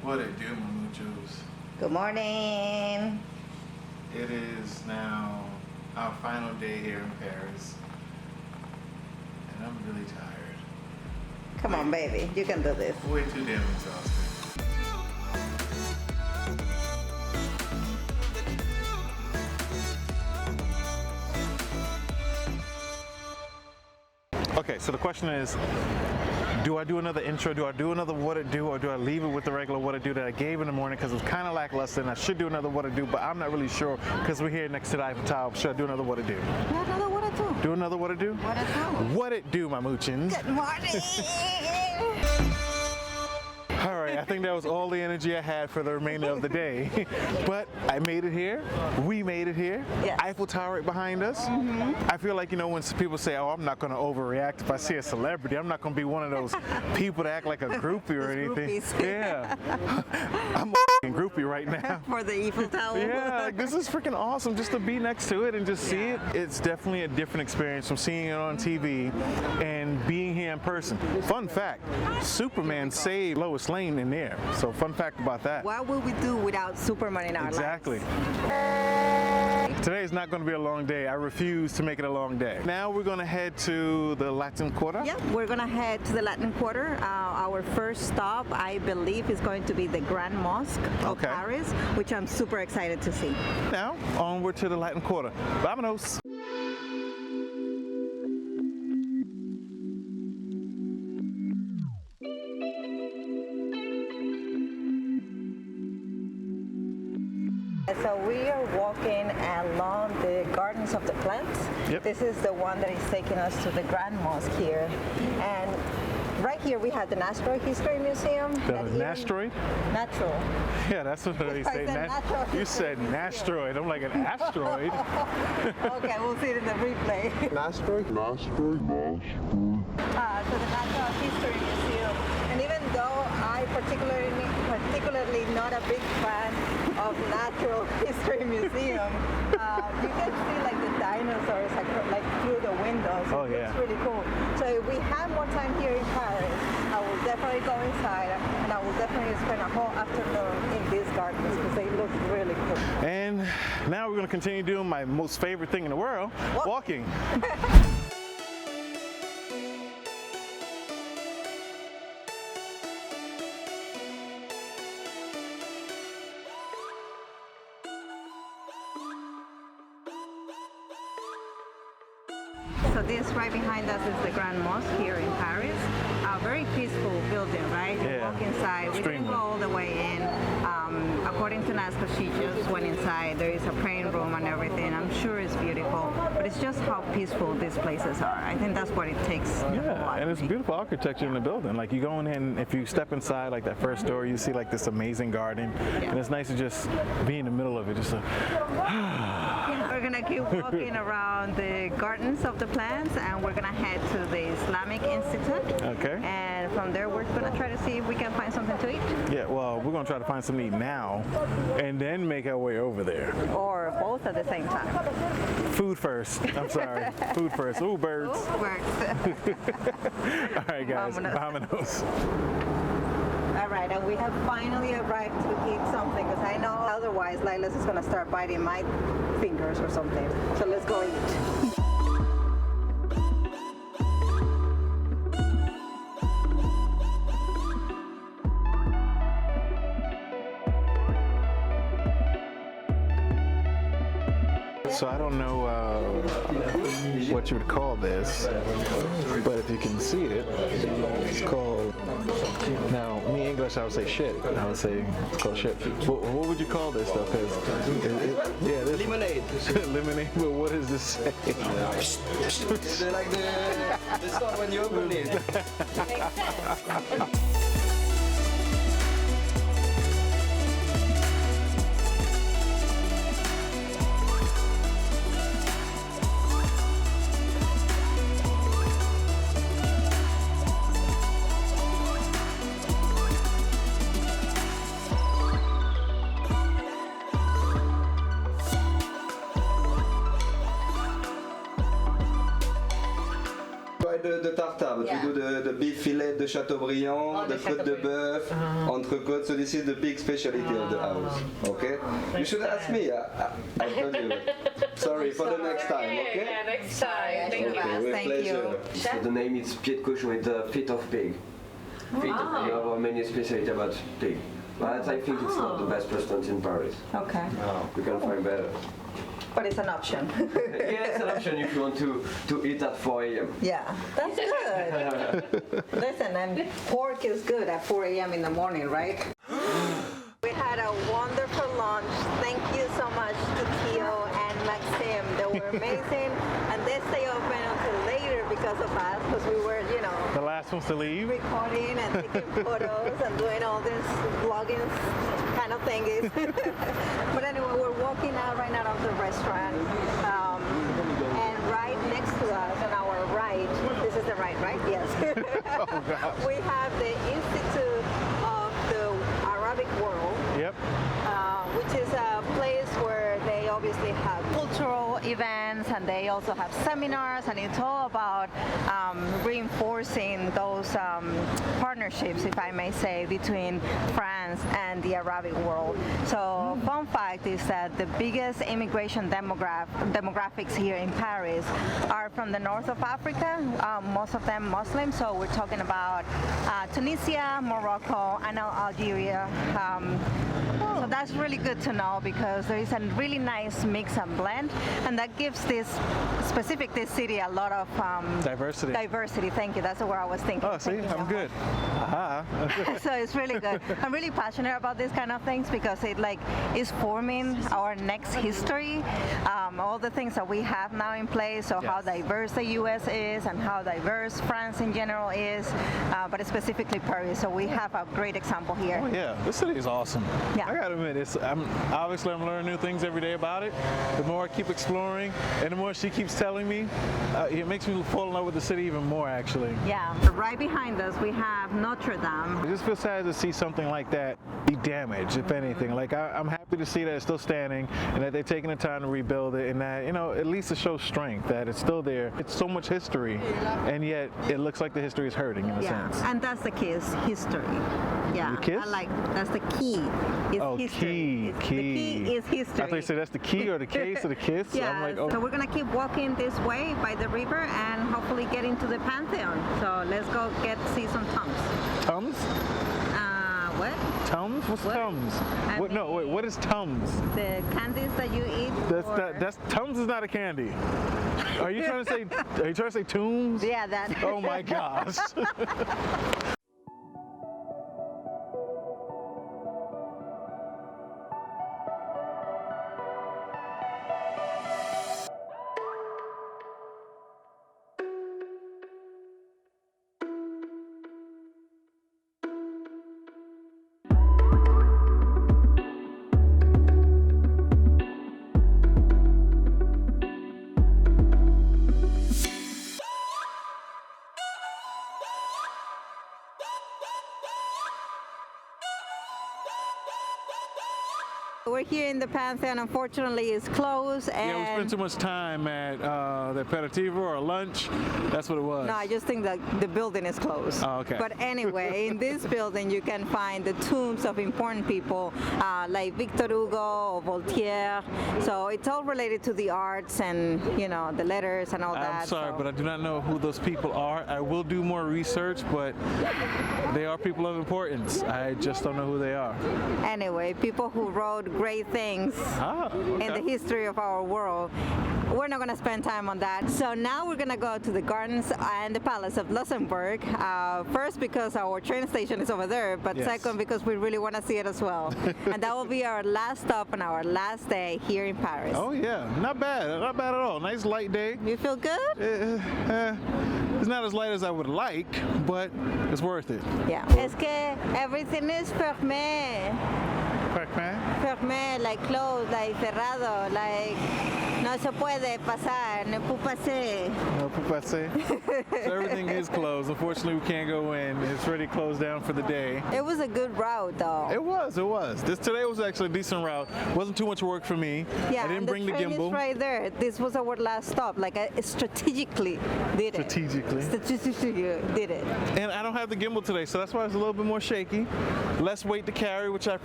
What it do, muchos? Good morning. It is now our final day here in Paris, and I'm really tired. Come on, baby. You can do this. Way too damn exhausted. Okay, so the question is, do I do another intro? Do I do another what it do, or do I leave it with the regular what it do that I gave in the morning because it was kind of lackluster and I should do another what it do, but I'm not really sure because we're here next to the Eiffel Tower. Should I do another what it do? Another what it do? Do another what it do? What it do? What it do, my moochins? Good morning. All right, I think that was all the energy I had for the remainder of the day. But I made it here. We made it here. Yes. Eiffel Tower right behind us. Mm-hmm. I feel like, when people say, oh, I'm not going to overreact if I see a celebrity. I'm not going to be one of those people that act like a groupie or anything. Groupies. Yeah. I'm a groupie right now. For the Eiffel Tower. Yeah, like, this is freaking awesome just to be next to it and just see it. It's definitely a different experience from seeing it on TV and being here in person. Fun fact, Superman saved Lois Lane in there. So fun fact about that. What would we do without Superman in our Exactly. lives? Today is not going to be a long day. I refuse to make it a long day. Now we're going to head to the Latin Quarter. Yeah, we're going to head to the Latin Quarter. Our first stop, I believe, is going to be the Grand Mosque of Paris, which I'm super excited to see. Now, onward to the Latin Quarter. Vámonos! So we are walking along the Gardens of the Plants. Yep. This is the one that is taking us to the Grand Mosque here. And right here we have the Natural History Museum. The Nastroid? Natural. Yeah, that's what they say. You said Nastroid. I'm like, an asteroid? Okay, we'll see it in the replay. Nastroid? So the Natural History Museum. And even though I particularly not a big fan of Natural History Museum, you can see like the dinosaurs like through the windows. Oh, It looks really cool. So if we have more time here in Paris, I will definitely go inside and I will definitely spend a whole afternoon in these gardens because they look really cool. And now we're going to continue doing my most favorite thing in the world, walking. So this right behind us is the Grand Mosque here in Paris. A very peaceful building, right? You walk inside. We didn't go all the way in. According to Nazca, she just went inside. There is a praying room and everything. I'm sure it's beautiful, but it's just how peaceful these places are. I think that's what it takes. Yeah, and it's beautiful architecture in the building. Like you go in and if you step inside like that first door, you see like this amazing garden. And it's nice to just be in the middle of it. Just We're gonna keep walking around the Gardens of the Plants and we're gonna head to the Islamic Institute. Okay. And from there we're gonna try to see if we can find something to eat. Yeah, well, we're gonna try to find something to eat now and then make our way over there. Or both at the same time. Food first. I'm sorry. Food first. Ooh, birds. Ooh, birds. All right, guys. Vámonos. All right, and we have finally arrived to eat something because I know otherwise Lila's is going to start biting my fingers or something. So let's go eat. So I don't know what you would call this, but if you can see it, it's called, now me English I would say shit, I would say it's called shit. But what would you call this though? Because this lemonade. Lemonade, but what does this say? It's like the sound when you open it. the tartare, but Yeah. we do the beef fillet de Chateaubriand, Oh, the the côte de Chateaubriand. bœuf, entrecôte. So this is the big specialty of the house. Okay? You should ask me. I told you. Sorry for the next time. Okay? Yeah, next time. Thank you. Okay, with Thank pleasure. you. So the name is pied de cochon, it's the feet of pig. Feet of pig. We have many specialty about pig. But I think it's not the best restaurant in Paris. Okay. We can find better. But it's an option. Yeah, it's an option if you want to eat at 4 a.m. Yeah, that's good. Listen, and pork is good at 4 a.m. in the morning, right? We had a wonderful lunch. Thank you so much to Theo and Maxime. They were amazing. And they stay open until later because of us, because we were, you know, The last ones to leave. recording and taking photos and doing all this vlogging kind of thingies. But anyway, we're walking out right now of the restaurant. And right next to us on our right, this is the right? Yes. We have the Institute of the Arabic World. Yep. Which is a place where they obviously have cultural events and they also have seminars, and it's all about reinforcing those partnerships, if I may say, between France and the Arabic world. So fun fact is that the biggest immigration demographics here in Paris are from the north of Africa, most of them Muslims. So we're talking about Tunisia, Morocco, and Algeria. So that's really good to know, because there is a really nice mix and blend, and that gives this city a lot of Diversity. Diversity, thank you. That's the word I was thinking. Oh, see, I'm good. Aha. So it's really good. I'm really passionate about these kind of things because it is forming our next history. All the things that we have now in place. So how diverse the U.S. is and how diverse France in general is, but specifically Paris. So we have a great example here. Oh, yeah, this city is awesome. Yeah. I gotta admit, I'm learning new things every day about it. The more I keep exploring, and the more she keeps telling me, it makes me fall in love with the city even more, actually. Yeah. Right behind us, we have Notre Dame. I just feel sad to see something like that be damaged, if anything. Like, I'm happy to see that it's still standing and that they're taking the time to rebuild it, and that, at least it shows strength, that it's still there. It's so much history, and yet it looks like the history is hurting in a sense. And that's the key, is history. Yeah. The kiss? That's the key. Is history. Key. The key is history. I thought you said that's the key or the case or the kiss. Yeah, I'm like, oh. so we're gonna keep walking this way by the river and hopefully get into the Pantheon. So let's go see some Tums. Tums? What? Tums? What's What? Tums? I Wait, what is Tums? The candies that you eat. That's Tums is not a candy. Are you trying to say Tombs? Yeah, that. Oh my gosh. We're here in the Pantheon. Unfortunately, it's closed. And Yeah, we spent too much time at the aperitivo or lunch. That's what it was. No, I just think that the building is closed. Oh, okay. But anyway, in this building you can find the tombs of important people like Victor Hugo or Voltaire. So it's all related to the arts and, the letters and all that. I'm sorry, so. but I do not know who those people are. I will do more research, but they are people of importance. I just don't know who they are. Anyway, people who wrote great things Okay. in the history of our world. We're not going to spend time on that. So now we're going to go to the gardens and the Palace of Luxembourg. First, because our train station is over there, but Yes. second, because we really want to see it as well. And that will be our last stop on our last day here in Paris. Oh yeah, not bad at all. Nice light day. You feel good? It's not as light as I would like, but it's worth it. Yeah. Est-ce que everything is fermé? Fermé, like closed, like cerrado, like no se puede pasar, ne peut passer. No peut passer. So everything is closed. Unfortunately, we can't go in. It's already closed down for the day. It was a good route, though. It was. Today was actually a decent route. Wasn't too much work for me. Yeah, I didn't bring the train gimbal. is right there. This was our last stop. Like I strategically did it. Strategically did it. And I don't have the gimbal today, so that's why it's a little bit more shaky. Less weight to carry, which I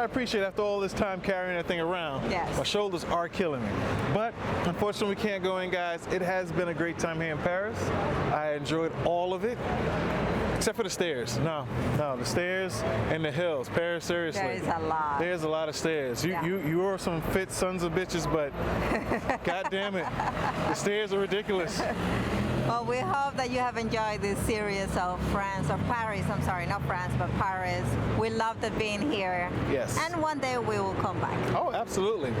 appreciate after all this time carrying that thing around. Yes. My shoulders are killing me. But unfortunately, we can't go in, guys. It has been a great time here in Paris. I enjoyed all of it. Except for the stairs. No, the stairs and the hills. Paris, seriously. There is a lot. There's a lot of stairs. You are some fit sons of bitches, but god damn it, the stairs are ridiculous. Well, we hope that you have enjoyed this series of France, or Paris, I'm sorry, not France, but Paris. We loved it being here. Yes. And one day we will come back. Oh, absolutely.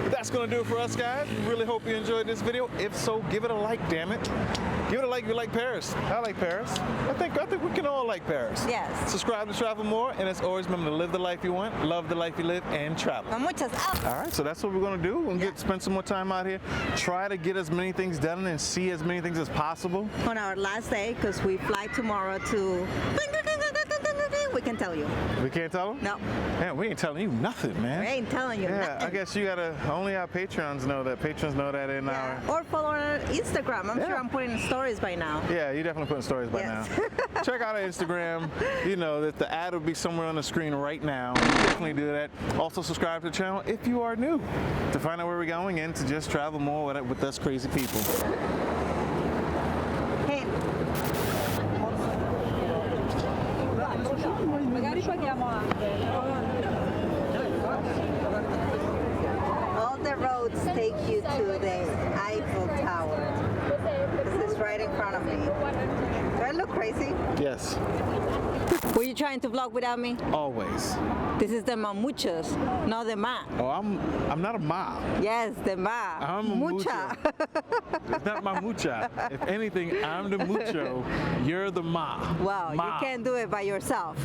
But that's going to do it for us, guys. Really hope you enjoyed this video. If so, give it a like, damn it. Give it a like if you like Paris. I like Paris. I think we can all like Paris. Yes. Subscribe to Travel More, and as always, remember to live the life you want, love the life you live, and travel. Muchas All right, so that's what we're going to do. We're going to spend some more time out here. Try to get as many things done and see as many things as possible. on our last day, because we fly tomorrow to... We can tell you. We can't tell them? No. Man, we ain't telling you nothing, man. We ain't telling you nothing. I guess you gotta, only our patrons know that. Patrons know that in our... Or follow our Instagram. I'm Yeah. sure I'm putting stories by now. Yeah, you're definitely putting stories by Yes. now. Check out our Instagram. You know that the ad will be somewhere on the screen right now. Definitely do that. Also subscribe to the channel if you are new to find out where we're going and to just travel more with us crazy people. Hey. All the roads take you to the Eiffel Tower. This is right in front of me. Do I look crazy? Yes, Were you trying to vlog without me? always. This is the mamuchos, not the ma. Oh, I'm not a ma. Yes, the ma. I'm a Mucha. It's not my mucha. If anything, I'm the mucho. You're the ma. Wow, Ma. you can't do it by yourself.